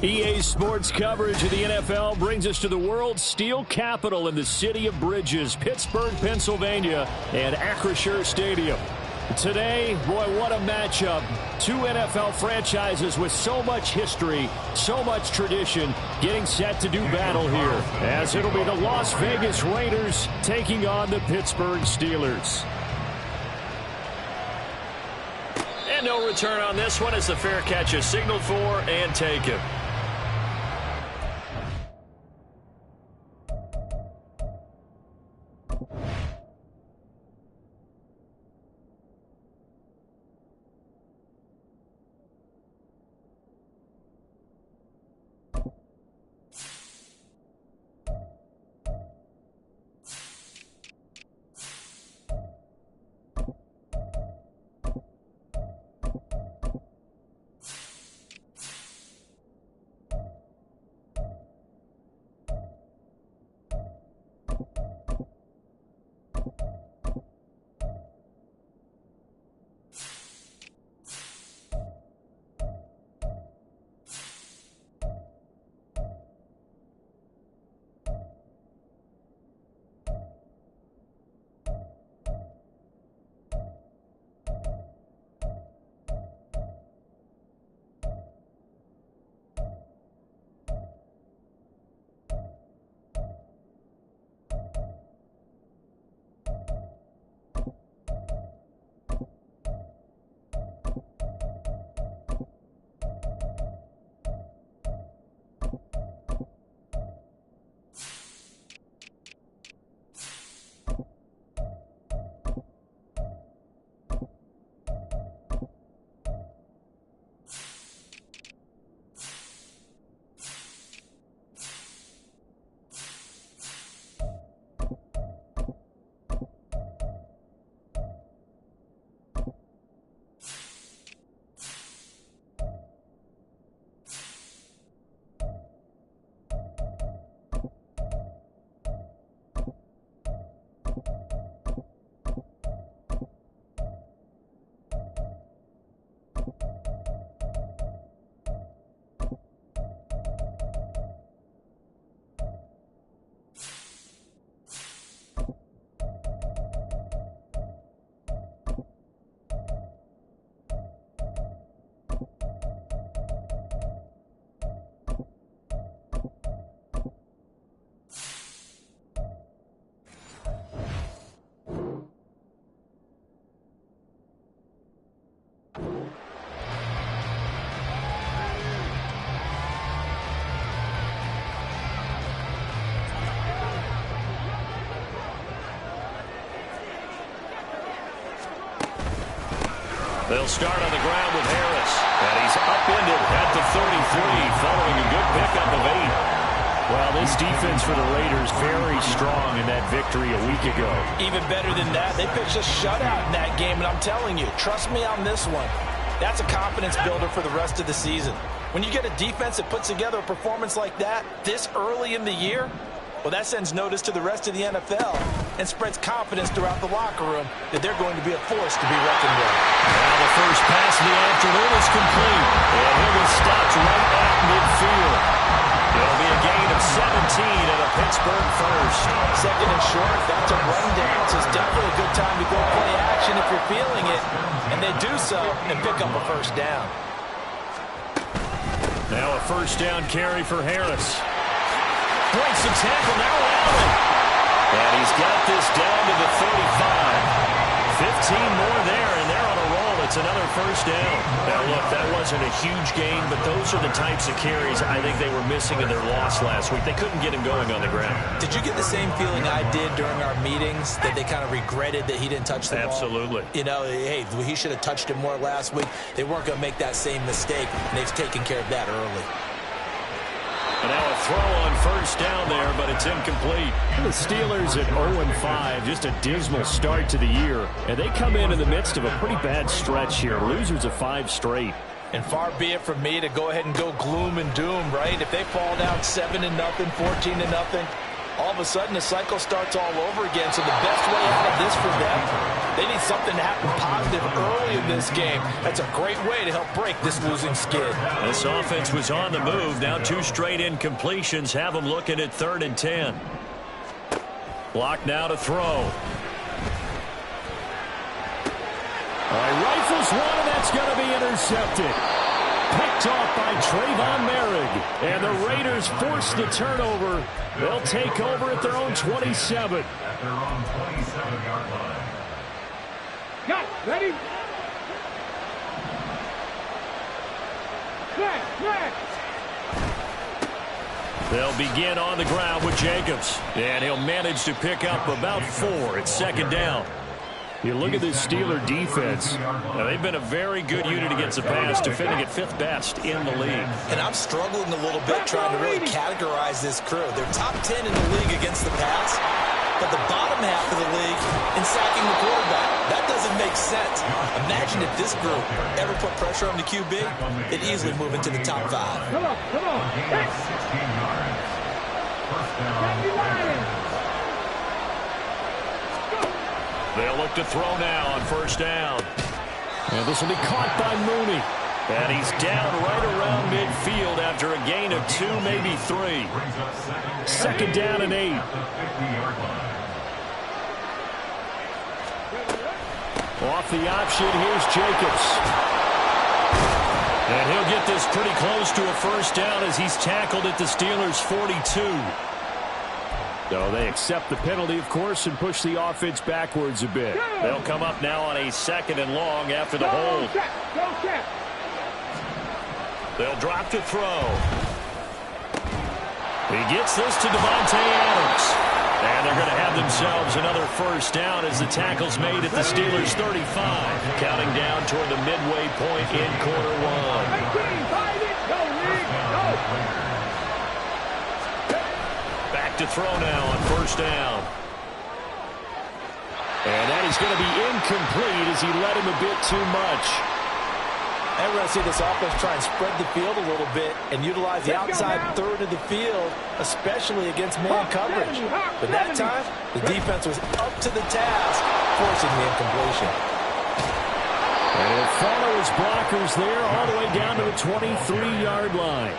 EA Sports coverage of the NFL brings us to the world's steel capital in the city of Bridges, Pittsburgh, Pennsylvania, and Acrisure Stadium. Today, boy, what a matchup. Two NFL franchises with so much history, so much tradition, getting set to do battle here, as it'll be the Las Vegas Raiders taking on the Pittsburgh Steelers. And no return on this one as the fair catch is signaled for and taken. They'll start on the ground with Harris. And he's upended at the 33 following a good pickup of 8. Well, this defense for the Raiders very strong in that victory a week ago. Even better than that, they pitched a shutout in that game, and I'm telling you, trust me on this one. That's a confidence builder for the rest of the season. When you get a defense that puts together a performance like that this early in the year, well, that sends notice to the rest of the NFL and spreads confidence throughout the locker room that they're going to be a force to be reckoned with. Now the first pass of the afternoon is complete, and he was stopped right at midfield. It'll be a gain of 17 and a Pittsburgh first. Second and short, that's a run down, so it's definitely a good time to go play action if you're feeling it, and they do so and pick up a first down. Now a first down carry for Harris. Breaks the tackle, now Allen. And he's got this down to the 35. 15 more there, and they're on a roll. It's another first down. Now, look, that wasn't a huge gain, but those are the types of carries I think they were missing in their loss last week. They couldn't get him going on the ground. Did you get the same feeling I did during our meetings, that they kind of regretted that he didn't touch the ball? Absolutely. You know, hey, he should have touched it more last week. They weren't going to make that same mistake, and they've taken care of that early. And now a throw on first down there, but it's incomplete. The Steelers at 0-5, just a dismal start to the year. And they come in the midst of a pretty bad stretch here. Losers of 5 straight. And far be it from me to go ahead and go gloom and doom, right? If they fall down 7-0, 14-0, all of a sudden the cycle starts all over again. So the best way out of this for them, they need something to happen positive early in this game. That's a great way to help break this losing skid. This offense was on the move. Now 2 straight incompletions have them looking at 3rd and 10. Block now to throw. All right, rifles one, and that's going to be intercepted. Picked off by Trayvon Merrick. And the Raiders force the turnover. They'll take over at their own 27. At their own 27-yard line. Got ready. Back. They'll begin on the ground with Jacobs. And he'll manage to pick up about 4. It's 2nd down. You look at this Steeler defense. Now, they've been a very good unit against the pass, defending at 5th best in the league. And I'm struggling a little bit trying to really categorize this crew. They're top 10 in the league against the pass, but the bottom half of the league in sacking the quarterback. That doesn't make sense. Imagine if this group ever put pressure on the QB, they'd easily move into the top 5. Come on. Gain of 16 yards. First down. They'll look to throw now on 1st down. And this will be caught by Mooney. And he's down right around midfield after a gain of 2, maybe 3. 2nd down and 8. Off the option, here's Jacobs. And he'll get this pretty close to a 1st down as he's tackled at the Steelers' 42. So they accept the penalty, of course, and push the offense backwards a bit. They'll come up now on a 2nd and long after the hold. They'll drop to throw. He gets this to Devontae Adams. And they're going to have themselves another 1st down as the tackle's made at the Steelers' 35. Counting down toward the midway point in quarter 1. To throw now on 1st down. And that is going to be incomplete as he led him a bit too much. And we're going to see this offense try and spread the field a little bit and utilize the outside 3rd of the field, especially against man coverage. But that time, the defense was up to the task, forcing the incompletion. And he'll follow his blockers there all the way down to the 23-yard line.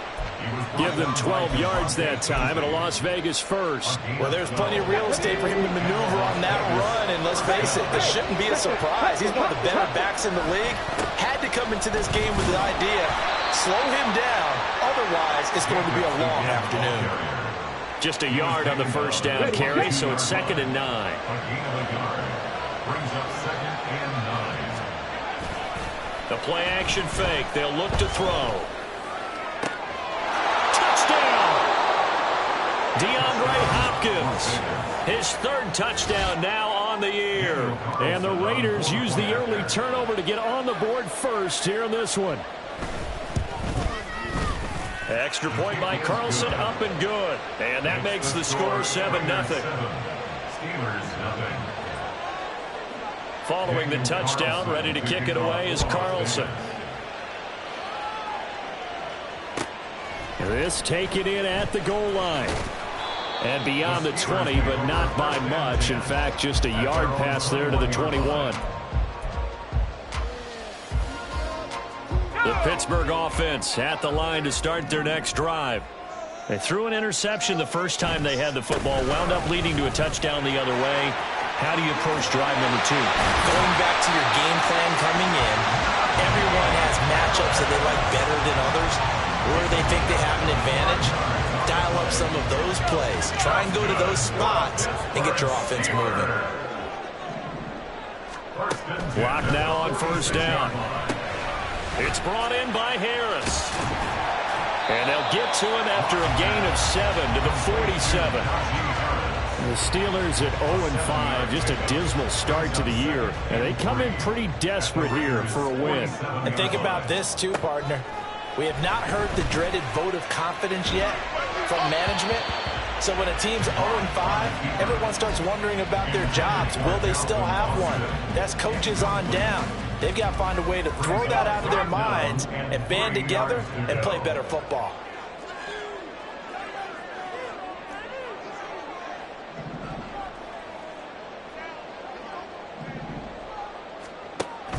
Give them 12 yards that time and a Las Vegas 1st. Well, there's plenty of real estate for him to maneuver on that run, and let's face it, this shouldn't be a surprise. He's one of the better backs in the league. Had to come into this game with the idea, slow him down, otherwise it's going to be a long afternoon. Just a yard on the 1st down carry, so it's 2nd and 9. Brings up 2nd and 9. The play action fake. They'll look to throw. DeAndre Hopkins, his 3rd touchdown now on the year. And the Raiders use the early turnover to get on the board first here in this one. Extra point by Carlson, up and good. And that makes the score 7-0. Following the touchdown, ready to kick it away is Carlson. This taken in at the goal line. And beyond the 20, but not by much. In fact, just a yard pass there to the 21. The Pittsburgh offense at the line to start their next drive. They threw an interception the first time they had the football, wound up leading to a touchdown the other way. How do you approach drive number 2? Going back to your game plan coming in, everyone has matchups that they like better than others, where they think they have an advantage. Dial up some of those plays. Try and go to those spots and get your offense moving. Block now on 1st down. It's brought in by Harris. And they'll get to him after a gain of 7 to the 47. The Steelers at 0-5, just a dismal start to the year. And they come in pretty desperate here for a win. And think about this too, partner. We have not heard the dreaded vote of confidence yet from management. So when a team's 0-5, everyone starts wondering about their jobs. Will they still have one? That's coaches on down. They've got to find a way to throw that out of their minds and band together and play better football.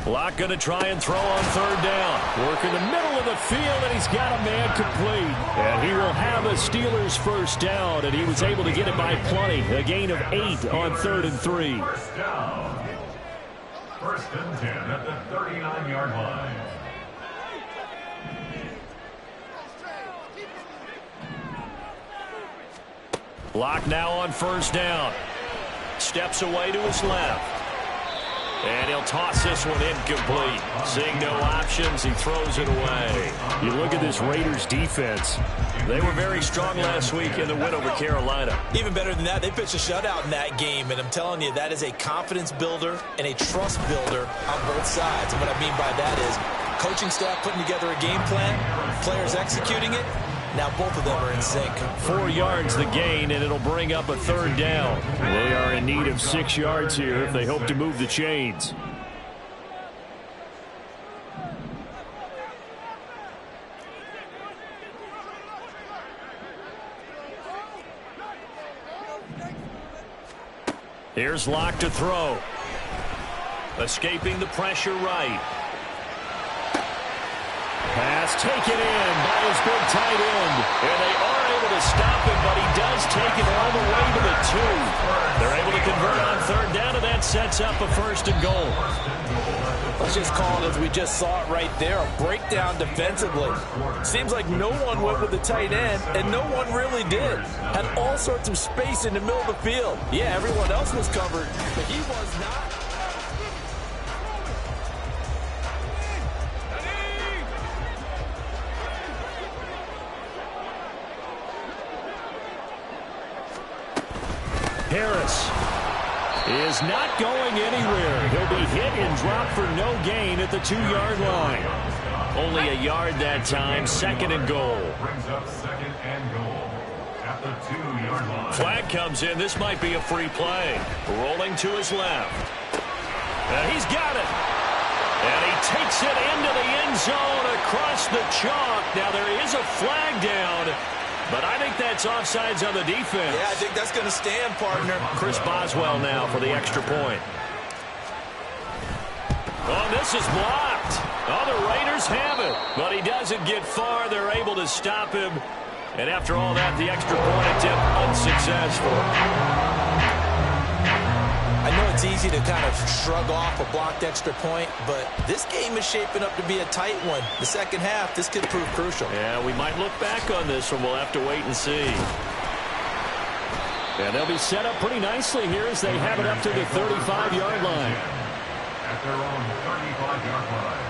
Locke going to try and throw on third down. Work in the middle of the field, and he's got a man complete. And he will have a Steelers first down, and he was able to get it by plenty. A gain of 8 on 3rd and 3. First down. 1st and 10 at the 39-yard line. Locke now on first down. Steps away to his left. And he'll toss this one incomplete. Seeing no options, he throws it away. You look at this Raiders defense. They were very strong last week in the win over Carolina. Even better than that, they pitched a shutout in that game, and I'm telling you, that is a confidence builder and a trust builder on both sides. And what I mean by that is coaching staff putting together a game plan, players executing it. Now both of them are in sync. 4 yards the gain, and it'll bring up a third down. They are in need of 6 yards here if they hope to move the chains. Here's Locke to throw. Escaping the pressure right. Pass taken in by his big tight end. And they are able to stop him, but he does take it all the way to the 2. They're able to convert on third down, and that sets up a 1st and goal. Let's just call it as we just saw it right there, a breakdown defensively. Seems like no one went with the tight end, and no one really did. Had all sorts of space in the middle of the field. Yeah, everyone else was covered, but he was not. Harris is not going anywhere. He'll be hit and dropped for no gain at the 2-yard line. Only a yard that time, 2nd and goal. Brings up 2nd and goal at the 2-yard line. Flag comes in. This might be a free play. Rolling to his left. He's got it. And he takes it into the end zone across the chalk. Now there is a flag down. But I think that's offsides on the defense. Yeah, I think that's going to stand, partner. Chris Boswell now for the extra point. Oh, this is blocked. Oh, the Raiders have it. But he doesn't get far. They're able to stop him. And after all that, the extra point attempt unsuccessful. I know it's easy to kind of shrug off a blocked extra point, but this game is shaping up to be a tight one. The second half, this could prove crucial. Yeah, we might look back on this one. We'll have to wait and see. And they'll be set up pretty nicely here as they have it up to the 35-yard line. At their own 35-yard line.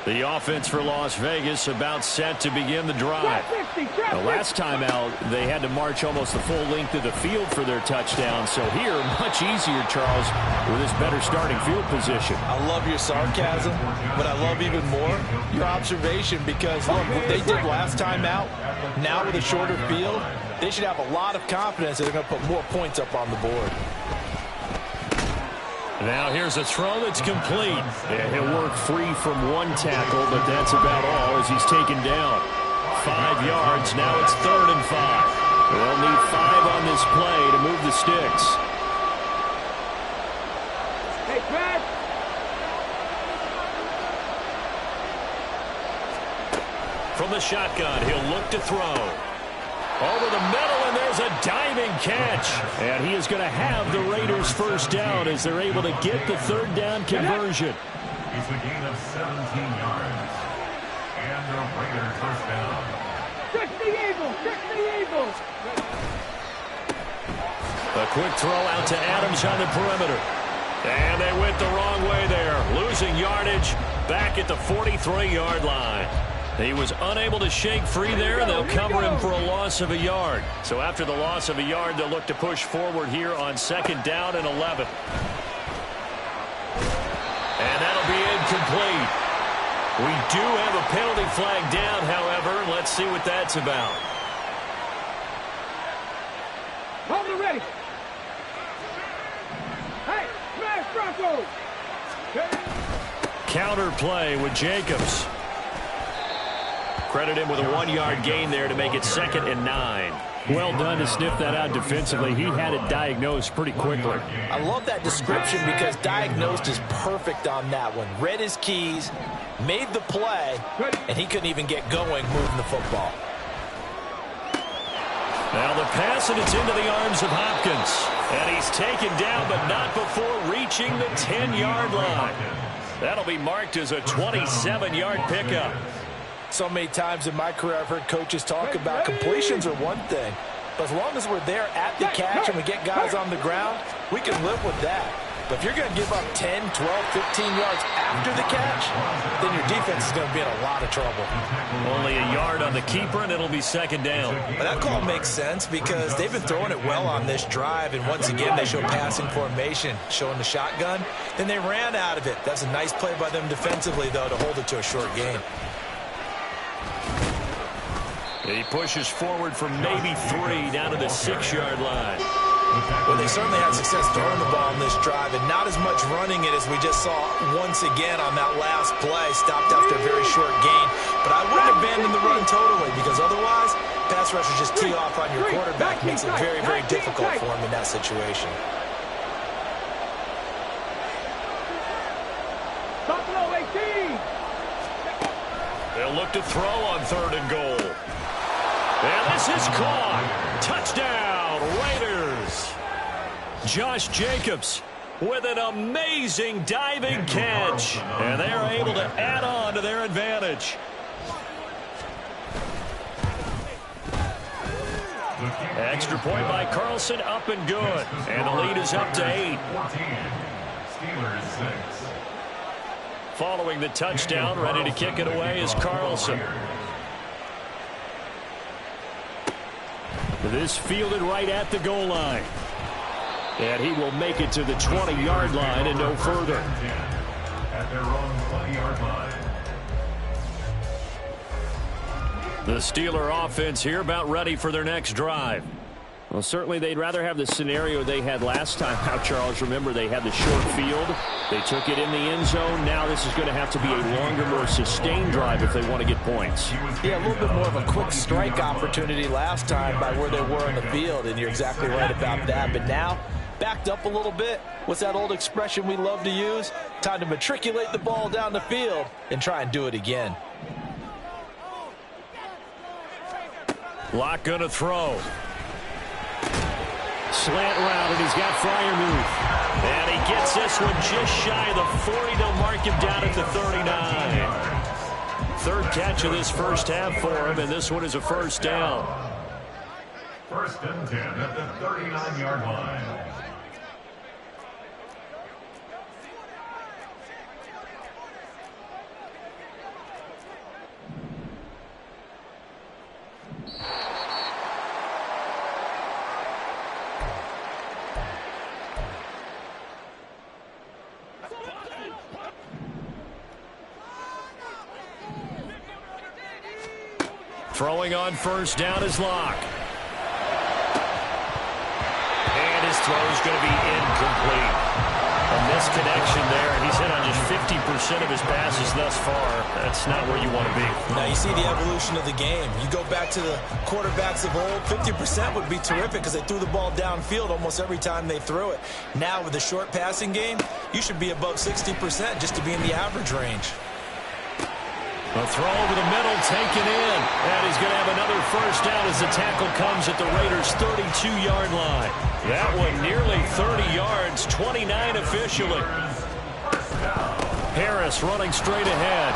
The offense for Las Vegas about set to begin the drive. The last time out, they had to march almost the full length of the field for their touchdown. So here, much easier, Charles, with this better starting field position. I love your sarcasm, but I love even more your observation because, look, what they did last time out, now with a shorter field, they should have a lot of confidence that they're going to put more points up on the board. Now here's a throw that's complete. Yeah, he'll work free from one tackle, but that's about all as he's taken down. 5 yards. Now it's 3rd and 5. They'll need 5 on this play to move the sticks. Hey, Pat. From the shotgun, he'll look to throw. Over the middle, and there's a diving catch. And he is going to have the Raiders first down as they're able to get the 3rd down conversion. It's a gain of 17 yards. And the Raiders first down. Check the Eagles. Check the Eagles. A quick throw out to Adams on the perimeter. And they went the wrong way there. Losing yardage back at the 43-yard line. He was unable to shake free there, and they'll cover him for a loss of a yard. So after the loss of a yard, they'll look to push forward here on 2nd down and 11. And that'll be incomplete. We do have a penalty flag down, however. Let's see what that's about. Hold it ready. Hey, smash Broncos. Counter play with Jacobs. Credit him with a 1-yard gain there to make it 2nd and 9. Well done to sniff that out defensively. He had it diagnosed pretty quickly. I love that description because diagnosed is perfect on that one. Read his keys, made the play, and he couldn't even get going moving the football. Now the pass, and it's into the arms of Hopkins. And he's taken down, but not before reaching the 10-yard line. That'll be marked as a 27-yard pickup. So many times in my career I've heard coaches talk about completions are one thing. But as long as we're there at the catch and we get guys on the ground, we can live with that. But if you're going to give up 10, 12, 15 yards after the catch, then your defense is going to be in a lot of trouble. Only a yard on the keeper, and it'll be second down. But that call makes sense because they've been throwing it well on this drive, and once again they show passing formation, showing the shotgun. Then they ran out of it. That's a nice play by them defensively, though, to hold it to a short gain. He pushes forward from maybe 3 down to the 6-yard line. Well, they certainly had success throwing the ball on this drive, and not as much running it as we just saw once again on that last play. Stopped after a very short gain. But I wouldn't abandon the run totally because otherwise, pass rushers just tee off on your quarterback. Makes it very, very difficult for him in that situation. Buffalo 18. They'll look to throw on 3rd and goal. And this is caught. Touchdown, Raiders. Josh Jacobs with an amazing diving catch. And they're able to add on to their advantage. Extra point by Carlson, up and good. And the lead is up to 8. Steelers 6. Following the touchdown, ready to kick it away is Carlson. This fielded right at the goal line. And he will make it to the 20-yard line and no further. At their own 20-yard line. The Steeler offense here about ready for their next drive. Well, certainly they'd rather have the scenario they had last time out, Charles. Remember, they had the short field. They took it in the end zone. Now this is going to have to be a longer, more sustained drive if they want to get points. Yeah, a little bit more of a quick strike opportunity last time by where they were on the field, and you're exactly right about that. But now, backed up a little bit. What's that old expression we love to use? Time to matriculate the ball down the field and try and do it again. Locke going to throw. Slant route, and he's got Freiermuth. And he gets this one just shy of the 40. They'll mark him down at the 39. Third catch of this first half for him, and this one is a first down. 1st and 10 at the 39-yard line. Throwing on first down is Locke. And his throw is going to be incomplete. A misconnection there, and he's hit on just 50% of his passes thus far. That's not where you want to be. Now you see the evolution of the game. You go back to the quarterbacks of old, 50% would be terrific because they threw the ball downfield almost every time they threw it. Now with the short passing game, you should be above 60% just to be in the average range. A throw over the middle, taken in. And he's going to have another first down as the tackle comes at the Raiders' 32-yard line. That one nearly 30 yards, 29 officially. Harris running straight ahead.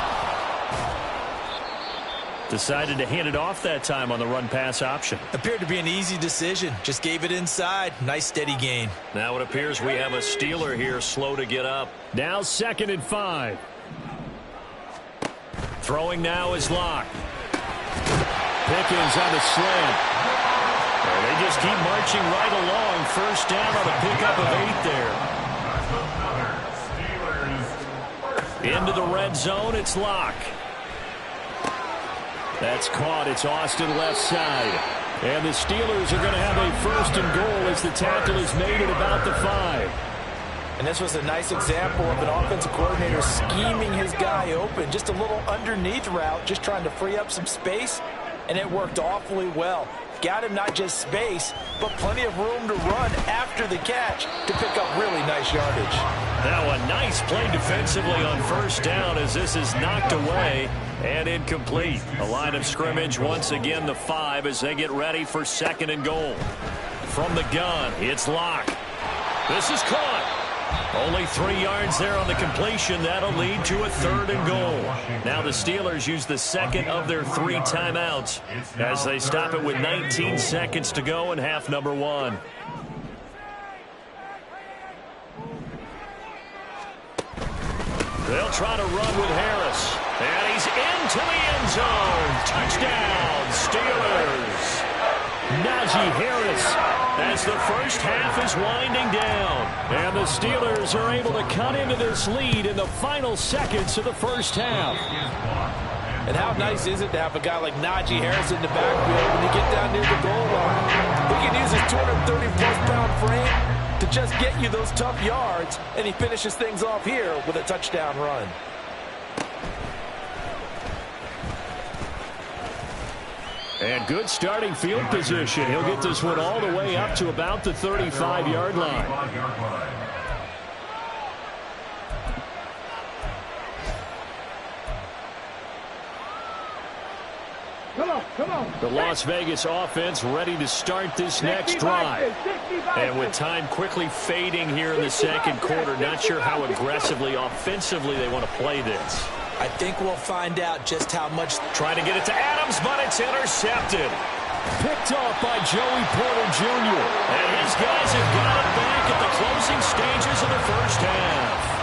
Decided to hand it off that time on the run-pass option. Appeared to be an easy decision. Just gave it inside. Nice steady gain. Now it appears we have a Steeler here slow to get up. Now 2nd and 5. Throwing now is Locke. Pickens on the slant. Well, they just keep marching right along. First down on a pickup of 8 there. Into the red zone, it's Locke. That's caught. It's Austin left side. And the Steelers are going to have a 1st and goal as the tackle is made at about the 5. And this was a nice example of an offensive coordinator scheming his guy open. Just a little underneath route, just trying to free up some space, and it worked awfully well. got him not just space, but plenty of room to run after the catch to pick up really nice yardage. Now a nice play defensively on first down as this is knocked away and incomplete. A line of scrimmage once again the 5 as they get ready for 2nd and goal. From the gun, it's Locke. This is caught. Only 3 yards there on the completion. That'll lead to a 3rd and goal. Now the Steelers use the 2nd of their 3 timeouts as they stop it with 19 seconds to go in half number 1. They'll try to run with Harris. And he's into the end zone. Touchdown, Steelers. Najee Harris as the first half is winding down. And the Steelers are able to cut into this lead in the final seconds of the first half. And how nice is it to have a guy like Najee Harris in the backfield when you get down near the goal line? He can use his 230-plus pound frame to just get you those tough yards, and he finishes things off here with a touchdown run. And good starting field position. He'll get this one all the way up to about the 35-yard line. Come on. The Las Vegas offense ready to start this next drive. And with time quickly fading here in the second quarter, not sure how aggressively, offensively they want to play this. I think we'll find out just how much. Trying to get it to Adams, but it's intercepted. Picked off by Joey Porter Jr. And his guys have got it back at the closing stages of the first half.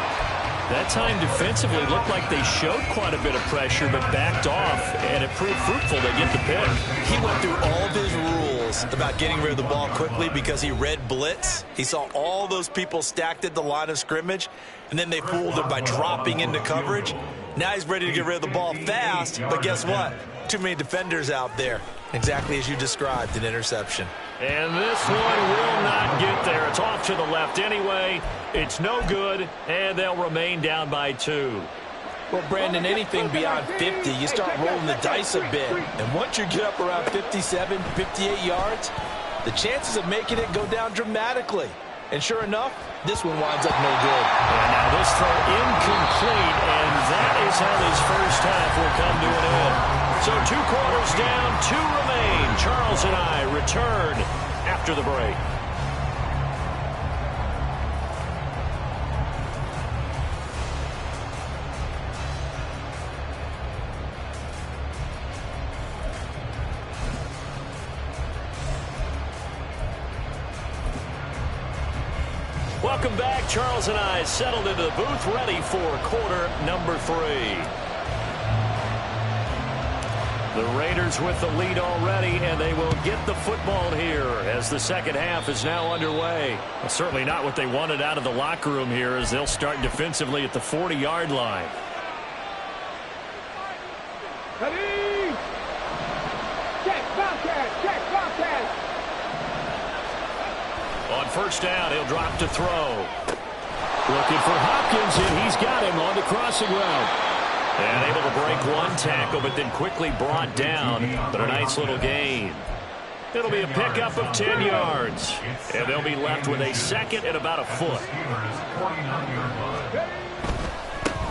That time defensively looked like they showed quite a bit of pressure but backed off, and it proved fruitful. They get the pick. He went through all of his rules about getting rid of the ball quickly because he read blitz. He saw all those people stacked at the line of scrimmage, and then they fooled him by dropping into coverage. Now he's ready to get rid of the ball fast, but guess what? Too many defenders out there. Exactly as you described, an interception. And this one will not get there. It's off to the left anyway. It's no good, and they'll remain down by 2. Well, Brandon, anything beyond 50, you start rolling the dice a bit. And once you get up around 57, 58 yards, the chances of making it go down dramatically. And sure enough, this one winds up no good. And now this throw incomplete, and that is how this first half will come to an end. So 2 quarters down, 2 remain. Charles and I return after the break. Welcome back. Charles and I settled into the booth, ready for quarter number 3. The Raiders with the lead already, and they will get the football here as the second half is now underway. Well, certainly not what they wanted out of the locker room here as they'll start defensively at the 40-yard line. Ready? Check, Bobcat. On first down, he'll drop to throw. Looking for Hopkins, and he's got him on the crossing route. And able to break one tackle, but then quickly brought down. But a nice little gain. It'll be a pickup of 10 yards. And they'll be left with a second and about a foot.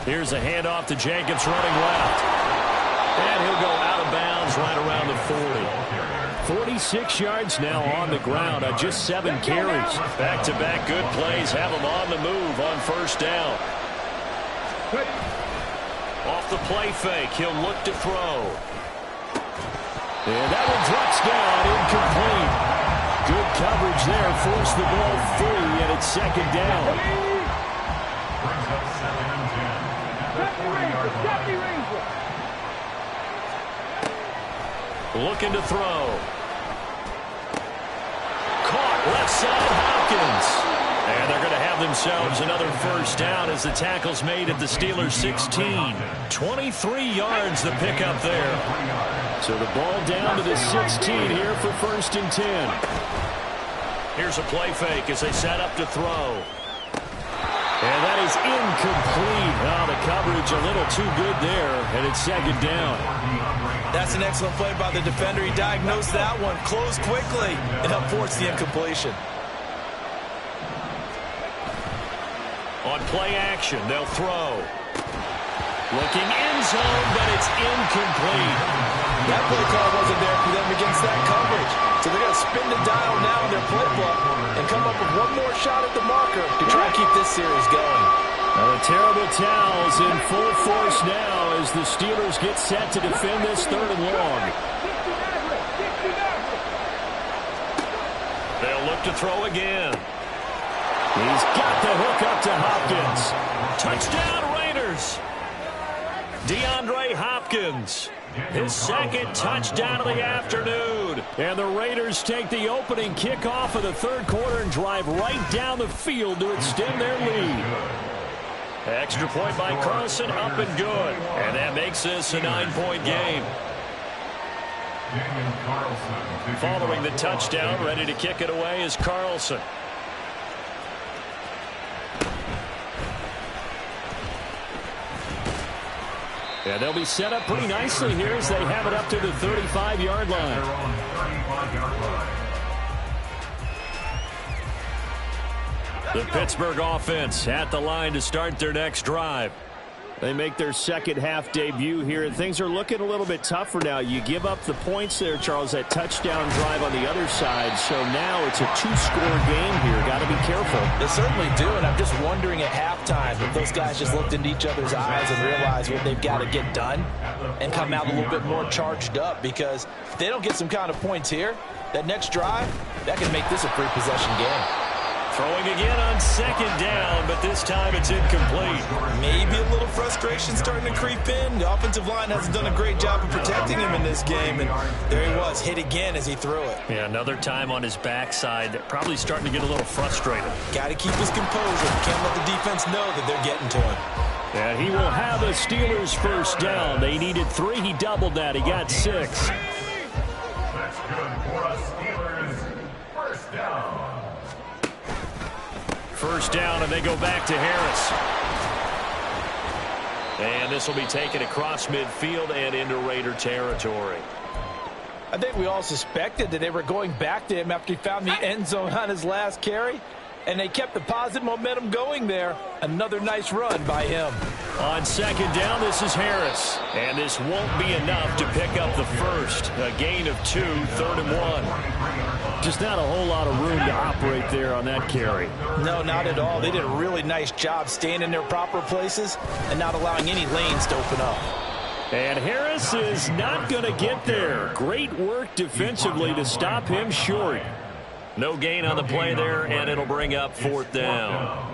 Here's a handoff to Jacobs running left. And he'll go out of bounds right around the 40. 46 yards now on the ground on just 7 carries. Back-to-back good plays have him on the move on first down. Off the play fake, he'll look to throw. And that one drops down, incomplete. Good coverage there, forced the ball free, and it's second down. Brings up 2nd and 10 at the 40-yard line. Looking to throw. Caught left side, Hopkins. And they're going to have themselves another first down as the tackle's made at the Steelers' 16. 23 yards the pickup there. So the ball down to the 16 here for 1st and 10. Here's a play fake as they set up to throw. And that is incomplete. Oh, the coverage a little too good there, and it's second down. That's an excellent play by the defender. He diagnosed that one, closed quickly, and helped force the incompletion. On play action, they'll throw. Looking end zone, but it's incomplete. That play call wasn't there for them against that coverage. So they're going to spin the dial now in their playbook and come up with one more shot at the marker to try and keep this series going. Now the terrible towels in full force now as the Steelers get set to defend this third and long. They'll look to throw again. He's got the hook up to Hopkins. Touchdown Raiders. DeAndre Hopkins. His second touchdown of the afternoon. And the Raiders take the opening kickoff of the third quarter and drive right down the field to extend their lead. Extra point by Carlson, up and good. And that makes this a 9-point game. Following the touchdown, ready to kick it away is Carlson. Yeah, they'll be set up pretty nicely here as they have it up to the 35-yard line. The Pittsburgh offense at the line to start their next drive. They make their second half debut here. Things are looking a little bit tougher now. You give up the points there, Charles, that touchdown drive on the other side. So now it's a two-score game here. Got to be careful. They certainly do, and I'm just wondering at halftime if those guys just looked into each other's eyes and realized what they've got to get done and come out a little bit more charged up, because if they don't get some kind of points here, that next drive, that can make this a free-possession game. Throwing again on second down, but this time it's incomplete. Maybe a little frustration starting to creep in. The offensive line hasn't done a great job of protecting him in this game, and there he was, hit again as he threw it. Yeah, another time on his backside, probably starting to get a little frustrated. Got to keep his composure. Can't let the defense know that they're getting to him. And he will have a Steelers first down. They needed 3. He doubled that. He got 6. That's good for a Steelers first down. First down, and they go back to Harris. And this will be taken across midfield and into Raider territory. I think we all suspected that they were going back to him after he found the end zone on his last carry, and they kept the positive momentum going there. Another nice run by him. On second down, this is Harris. And this won't be enough to pick up the first. A gain of 2, 3rd and 1. Just not a whole lot of room to operate there on that carry. No, not at all. They did a really nice job staying in their proper places and not allowing any lanes to open up. And Harris is not going to get there. Great work defensively to stop him short. No gain on the play there, and it'll bring up 4th down.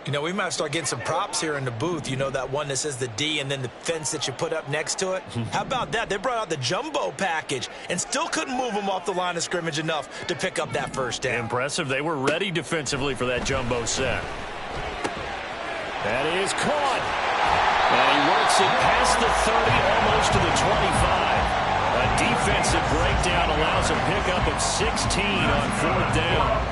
You know, we might start getting some props here in the booth. You know, that one that says the D and then the fence that you put up next to it? How about that? They brought out the jumbo package and still couldn't move them off the line of scrimmage enough to pick up that first down. Impressive. They were ready defensively for that jumbo set. That is caught. And he works it past the 30, almost to the 25. A defensive breakdown allows a pickup of 16 on 4th down.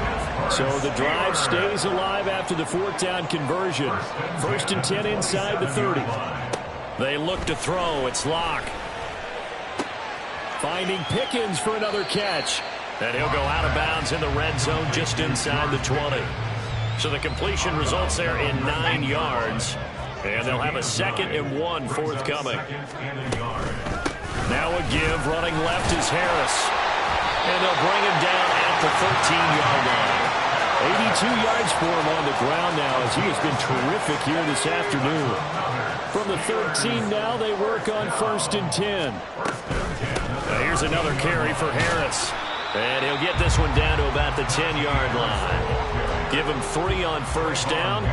So the drive stays alive after the 4th down conversion. 1st and 10 inside the 30. They look to throw. It's Locke. Finding Pickens for another catch. And he'll go out of bounds in the red zone just inside the 20. So the completion results there in 9 yards. And they'll have a 2nd and 1 forthcoming. Now a give. Running left is Harris. And they'll bring him down at the 13-yard line. 82 yards for him on the ground now as he has been terrific here this afternoon. From the 13 now, they work on 1st and 10. Now here's another carry for Harris. And he'll get this one down to about the 10-yard line. Give him 3 on 1st down.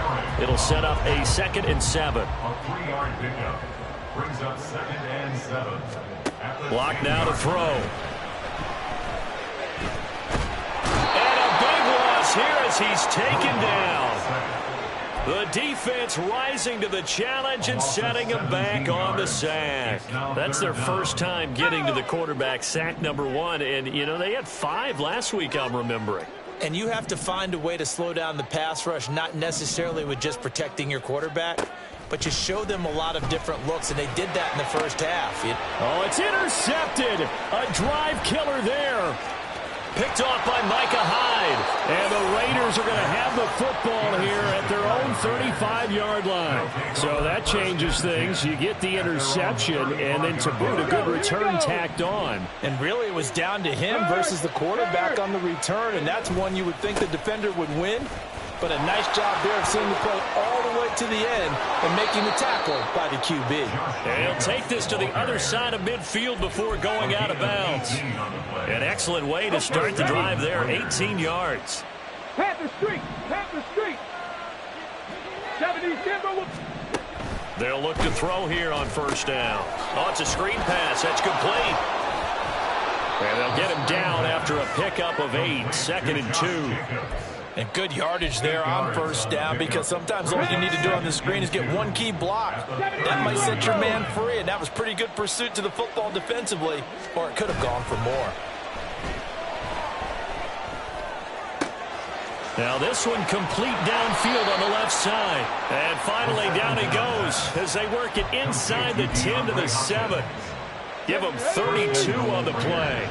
It'll set up a 2nd and 7. A 3-yard pickup brings up 2nd and 7. Block now to throw. And a big loss here as he's taken down. The defense rising to the challenge and setting him back on the sack. That's their first time getting to the quarterback, sack number 1. And, you know, they had 5 last week, I'm remembering. And you have to find a way to slow down the pass rush, not necessarily with just protecting your quarterback, but you show them a lot of different looks, and they did that in the first half. Oh, it's intercepted. A drive killer there. Picked off by Micah Hyde. And the Raiders are going to have the football here at their own 35-yard line. So that changes things. You get the interception, and then to boot, a good return tacked on. And really, it was down to him versus the quarterback on the return, and that's one you would think the defender would win. But a nice job there of seeing the play all the way to the end and making the tackle by the QB. And he'll take this to the other side of midfield before going out of bounds. An excellent way to start the drive there, 18 yards. Panther Street, Panther Street. 70 Denver. They'll look to throw here on first down. Oh, it's a screen pass. That's complete. And they'll get him down after a pickup of 8, 2nd and 2. And good yardage there on first down, because sometimes all you need to do on the screen is get one key block. That might set your man free, and that was pretty good pursuit to the football defensively, or it could have gone for more. Now this one complete downfield on the left side. And finally down he goes as they work it inside the 10 to the 7. Give him 32 on the play.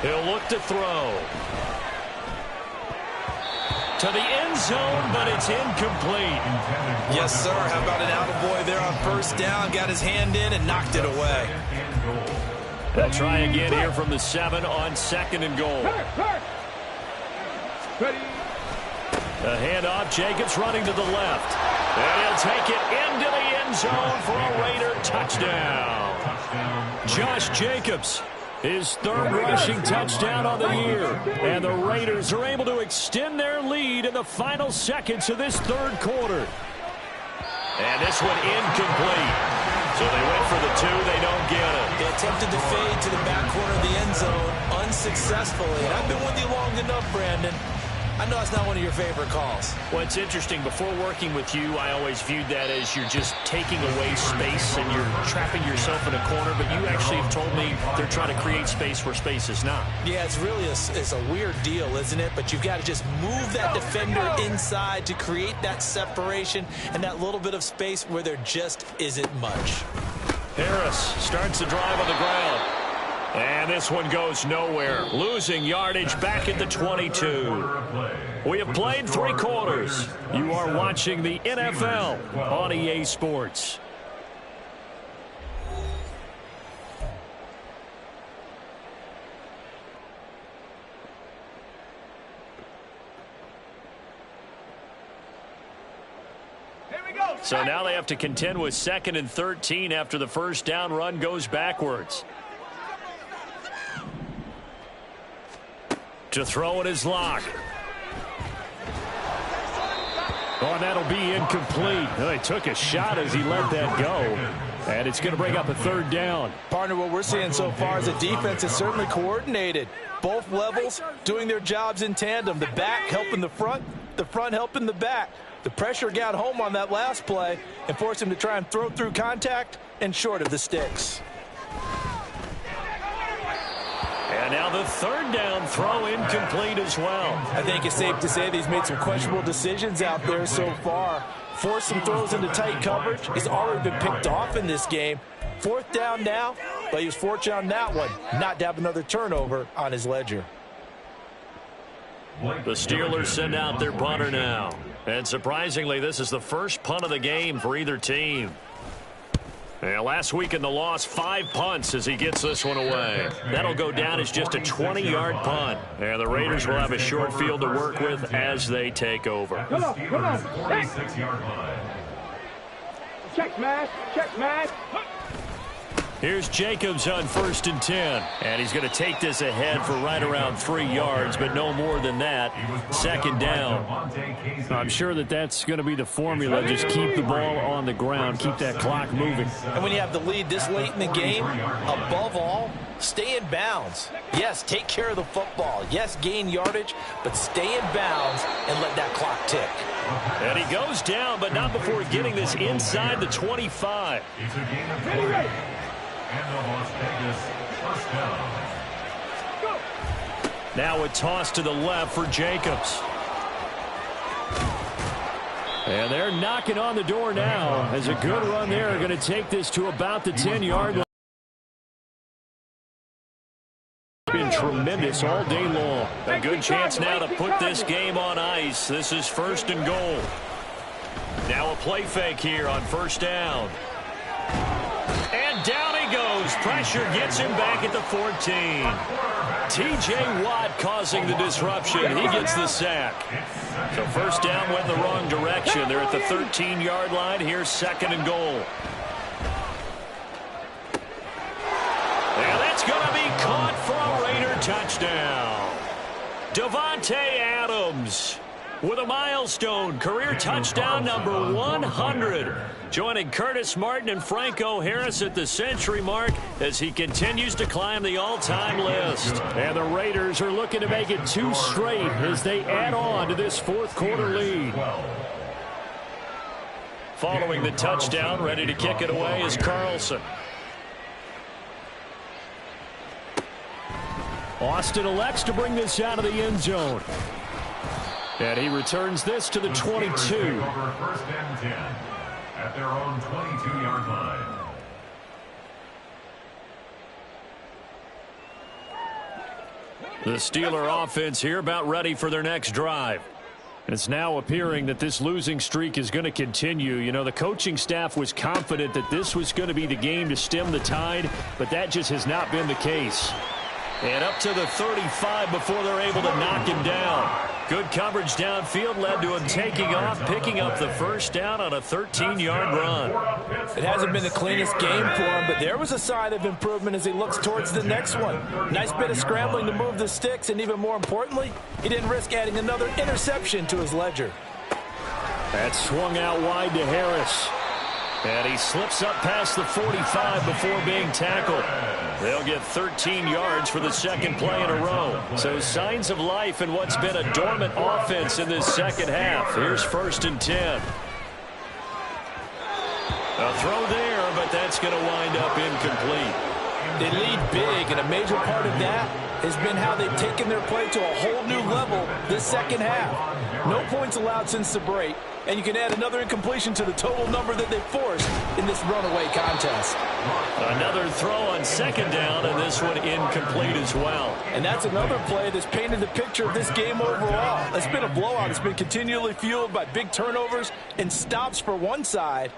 He'll look to throw. To the end zone, but it's incomplete. Yes, sir. How about an attaboy there on first down? Got his hand in and knocked it away. They'll try again here from the 7 on 2nd and goal. A handoff. Jacobs running to the left. And he'll take it into the end zone for a Raider touchdown. Josh Jacobs, his 3rd rushing touchdown on the year. And the Raiders are able to extend their lead in the final seconds of this 3rd quarter. And this one incomplete. So they went for the 2. They don't get it. They attempted to fade to the back corner of the end zone unsuccessfully. And I've been with you long enough, Brandon. I know it's not one of your favorite calls. Well, it's interesting. Before working with you, I always viewed that as you're just taking away space and you're trapping yourself in a corner. But you actually have told me they're trying to create space where space is not. Yeah, it's really a weird deal, isn't it? But you've got to just move that defender inside to create that separation and that little bit of space where there just isn't much. Harris starts the drive on the ground. And this one goes nowhere. Losing yardage back at the 22. We have played 3 quarters. You are watching the NFL on EA Sports. So now they have to contend with 2nd and 13 after the first down run goes backwards. To throw it is Locke. Oh, and that'll be incomplete. They took a shot as he let that go. And it's going to bring up a 3rd down. Partner, what we're seeing so far is a defense is certainly coordinated. Both levels doing their jobs in tandem. The back helping the front helping the back. The pressure got home on that last play and forced him to try and throw through contact and short of the sticks. And now the 3rd down throw incomplete as well. I think it's safe to say that he's made some questionable decisions out there so far. Forced some throws into tight coverage. He's already been picked off in this game. 4th down now, but he was fortunate on that one not to have another turnover on his ledger. The Steelers send out their punter now. And surprisingly, this is the first punt of the game for either team. And last week in the loss, 5 punts as he gets this one away. That'll go down as just a 20-yard punt. And the Raiders will have a short field to work with as they take over. Come on. 46-yard line. Check smash. Check smash. Here's Jacobs on 1st and 10. And he's going to take this ahead for right around 3 yards, but no more than that. 2nd down. I'm sure that's going to be the formula. Just keep the ball on the ground. Keep that clock moving. And when you have the lead this late in the game, above all, stay in bounds. Yes, take care of the football. Yes, gain yardage, but stay in bounds and let that clock tick. And he goes down, but not before getting this inside the 25. It's a gain of 40. And the Las Vegas first down. Now a toss to the left for Jacobs. And they're knocking on the door now as a good run there. Going to take this to about the 10-yard line. Been tremendous all day long. A good chance now to put this game on ice. This is 1st and goal. Now a play fake here on 1st down. And down he goes. Pressure gets him back at the 14. T.J. Watt causing the disruption. He gets the sack. So 1st down went in the wrong direction. They're at the 13-yard line. Here's 2nd and goal. And that's going to be caught for a Raider touchdown. Davante Adams with a milestone career touchdown number 100. Joining Curtis Martin and Franco Harris at the century mark as he continues to climb the all-time list. And the Raiders are looking to make it 2 straight as they add on to this 4th quarter lead. Following the touchdown, ready to kick it away is Carlson. Austin elects to bring this out of the end zone. And he returns this to the 22. 1st and 10 at their own 22-yard line. The Steeler offense here about ready for their next drive. It's now appearing that this losing streak is going to continue. You know, the coaching staff was confident that this was going to be the game to stem the tide, but that just has not been the case. And up to the 35 before they're able to knock him down. Good coverage downfield led to him taking off, picking up the 1st down on a 13-yard run. It hasn't been the cleanest game for him, but there was a sign of improvement as he looks towards the next one. Nice bit of scrambling to move the sticks, and even more importantly, he didn't risk adding another interception to his ledger. That swung out wide to Harris. And he slips up past the 45 before being tackled. They'll get 13 yards for the 2nd play in a row. So signs of life in what's been a dormant offense in this 2nd half. Here's 1st and 10. A throw there, but that's going to wind up incomplete. They lead big, and a major part of that has been how they've taken their play to a whole new level this 2nd half. No points allowed since the break, and you can add another incompletion to the total number that they've forced in this runaway contest. Another throw on 2nd down, and this one incomplete as well. And that's another play that's painted the picture of this game overall. It's been a blowout. It's been continually fueled by big turnovers and stops for one side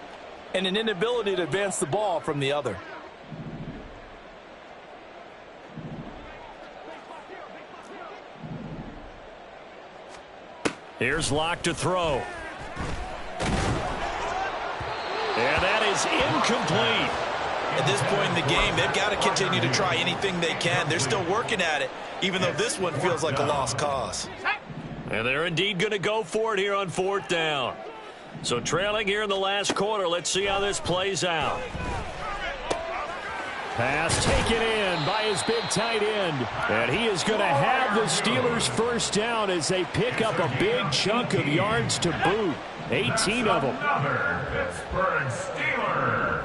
and an inability to advance the ball from the other. Here's Locke to throw. And that is incomplete. At this point in the game, they've got to continue to try anything they can. They're still working at it, even though this one feels like a lost cause. And they're indeed going to go for it here on 4th down. So trailing here in the last quarter, let's see how this plays out. Pass taken in by his big tight end. And he is going to have the Steelers 1st down as they pick up a big chunk of yards to boot. 18 of them. Another Pittsburgh Steeler.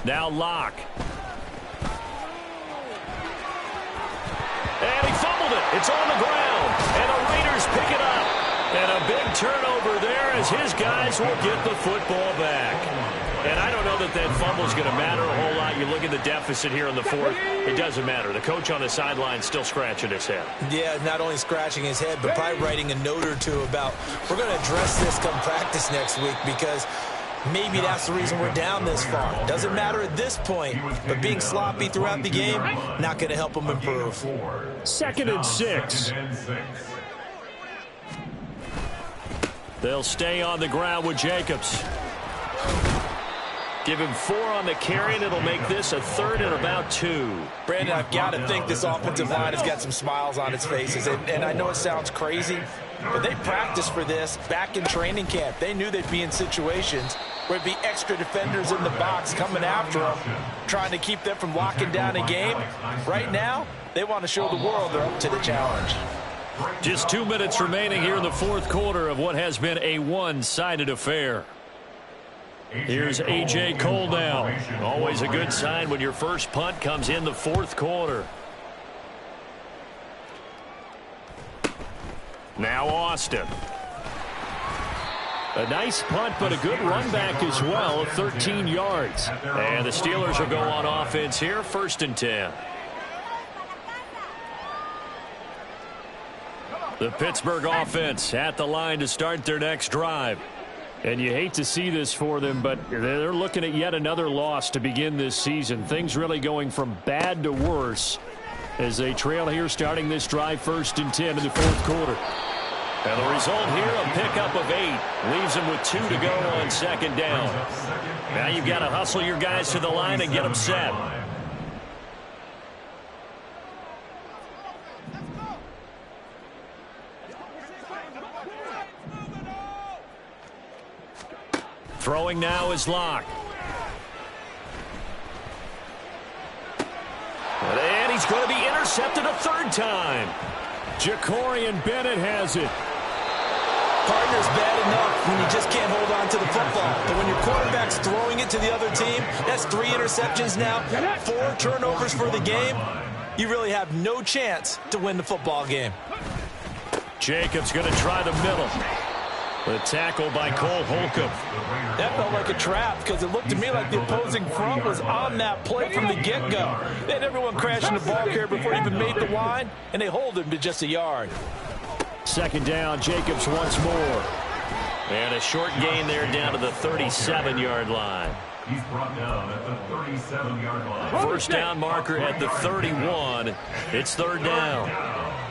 Now Locke. And he fumbled it. It's on the ground. And the Raiders pick it up. And a big turnover there as his guys will get the football back. And I don't know that that fumble is going to matter a whole lot. You look at the deficit here in the 4th. It doesn't matter. The coach on the sideline still scratching his head. Yeah, not only scratching his head, but probably writing a note or two about, we're going to address this come practice next week because maybe that's the reason we're down this far. Doesn't matter at this point, but being sloppy throughout the game, not going to help them improve. 2nd and 6. They'll stay on the ground with Jacobs. Give him 4 on the carry, and it'll make this a 3rd and about 2. Brandon, I've got to think this offensive line has got some smiles on its faces. And I know it sounds crazy, but they practiced for this back in training camp. They knew they'd be in situations where it'd be extra defenders in the box coming after them, trying to keep them from locking down a game. Right now, they want to show the world they're up to the challenge. Just 2 minutes remaining here in the 4th quarter of what has been a one-sided affair. Here's A.J. Cole now. Always a good sign when your first punt comes in the 4th quarter. Now Austin. A nice punt, but a good run back as well, 13 yards. And the Steelers will go on offense here, 1st and 10. The Pittsburgh offense at the line to start their next drive. And you hate to see this for them, but they're looking at yet another loss to begin this season. Things really going from bad to worse as they trail here starting this drive 1st and 10 in the 4th quarter. And the result here, a pickup of 8. Leaves them with 2 to go on 2nd down. Now you've got to hustle your guys to the line and get them set. Throwing now is Locke. And he's going to be intercepted a 3rd time. Jacorian Bennett has it. Partner's bad enough when you just can't hold on to the football. But when your quarterback's throwing it to the other team, that's 3 interceptions now, 4 turnovers for the game. You really have no chance to win the football game. Jacobs going to try the middle. The tackle by Cole Holcomb. That felt like a trap because it looked to me like the opposing front was on that play from the get-go. They had everyone crashing the ball carrier before he even made the line, and they hold him to just a yard. 2nd down, Jacobs once more. And a short gain there down to the 37-yard line. He's brought down at the 37-yard line. 1st down marker at the 31. It's 3rd down.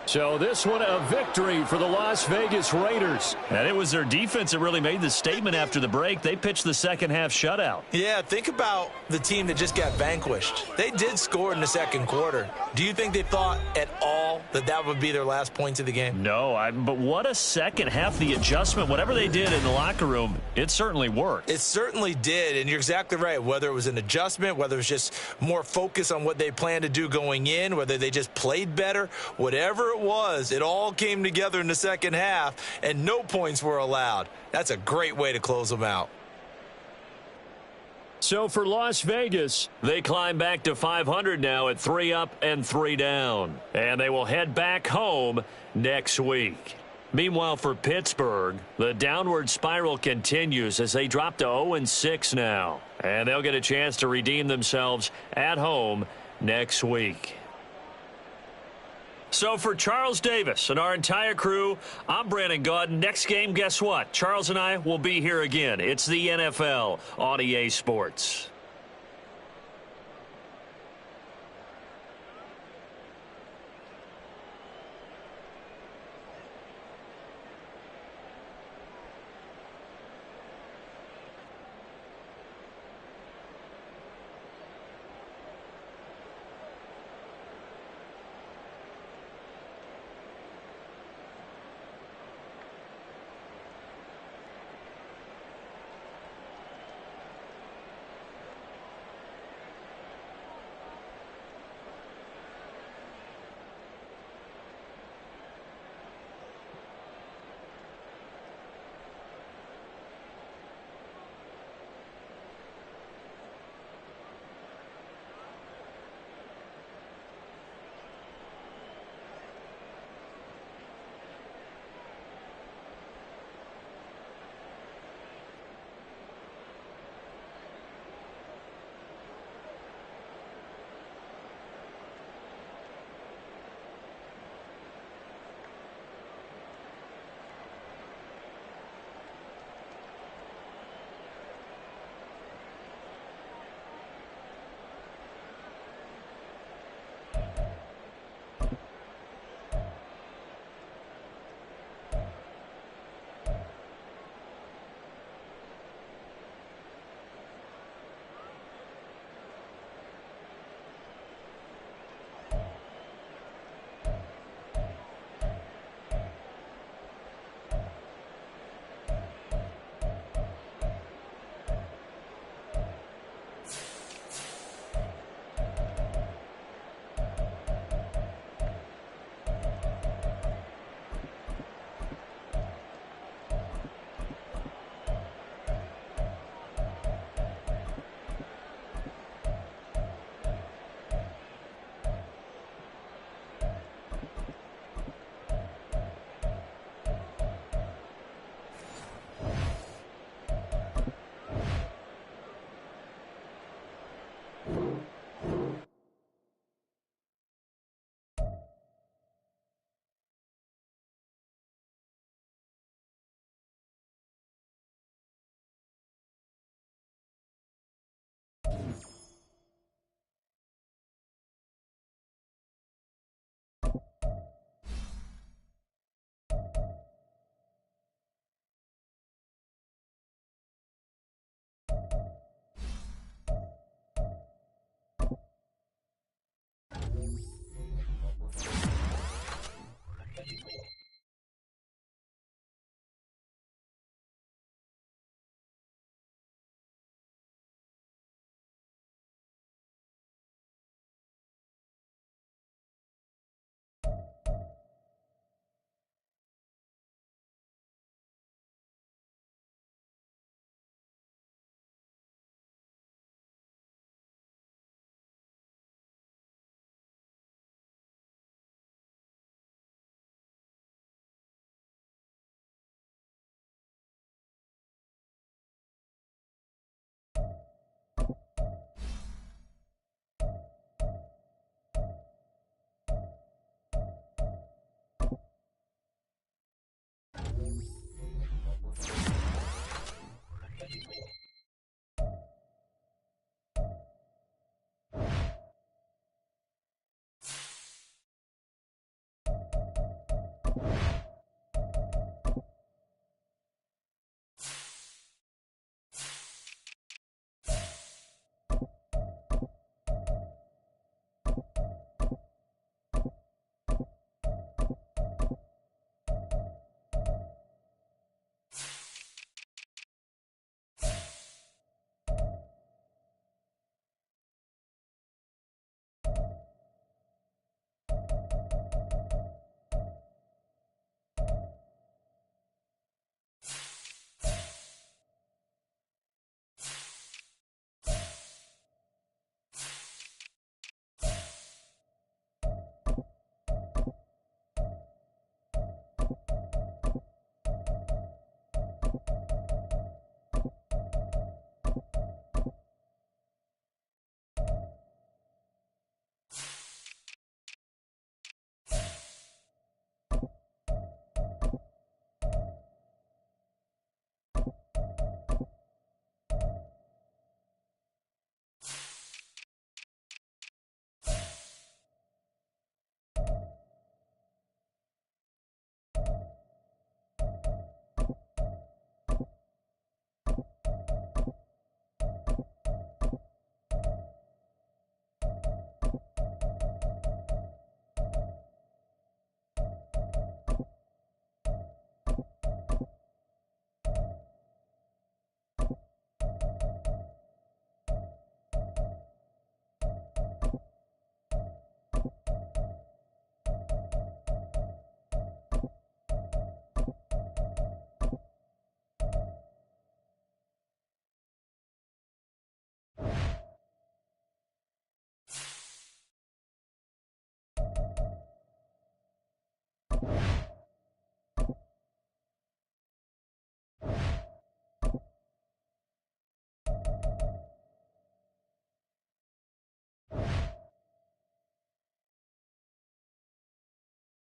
So this one a victory for the Las Vegas Raiders. And it was their defense that really made the statement after the break. They pitched the second half shutout. Yeah, think about the team that just got vanquished. They did score in the 2nd quarter. Do you think they thought at all that that would be their last points of the game? No, but what a second half. The adjustment, whatever they did in the locker room, it certainly worked. It certainly did, and you're exactly right. Whether it was an adjustment, whether it was just more focus on what they planned to do going in, whether they just played better, whatever it was, it all came together in the second half, and no points were allowed. That's a great way to close them out. So for Las Vegas, they climb back to 500 now at 3 up and 3 down. And they will head back home next week. Meanwhile, for Pittsburgh, the downward spiral continues as they drop to 0-6 now. And they'll get a chance to redeem themselves at home next week. So for Charles Davis and our entire crew, I'm Brandon Gaudin. Next game, guess what? Charles and I will be here again. It's the NFL on EA Sports.